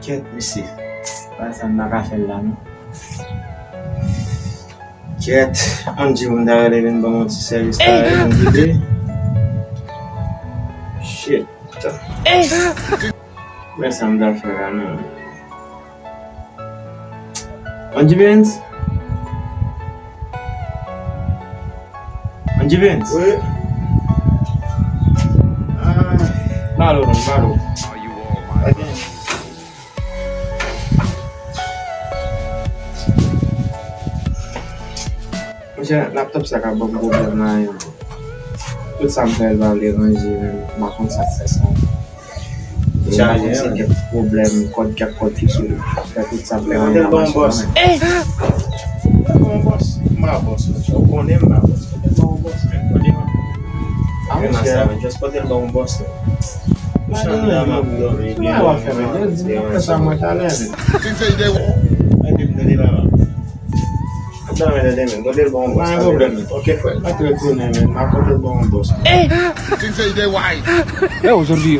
Ket misi. Pasan na kafe la nou. Ket, Hondjy moun da releven ba moun ti servis ta yon vide. Shit. Pasan da fe la nou. Hondjy Benz? Hondjy Benz? Oui. Balo. Mwen laptop sa ka bok problem nan yon. Tout sa mwen fèl va li ranji men, bakon sa fè sa. Mwen se ket problem, kod fiksou. Fè tout sa fè ranji nan manche. Bon boss. Ma boss. Ou konen ma boss. Bon boss. Mwen Masa, just kote bon boss. Mwen ma boss. Mwen wap fè men, mwen fè sa mwen talè. Dame de demen, go del bon boss. Mwen problem. Ok, fwe. Mwen te retounen men, mwen kote bon boss. aujourd'hui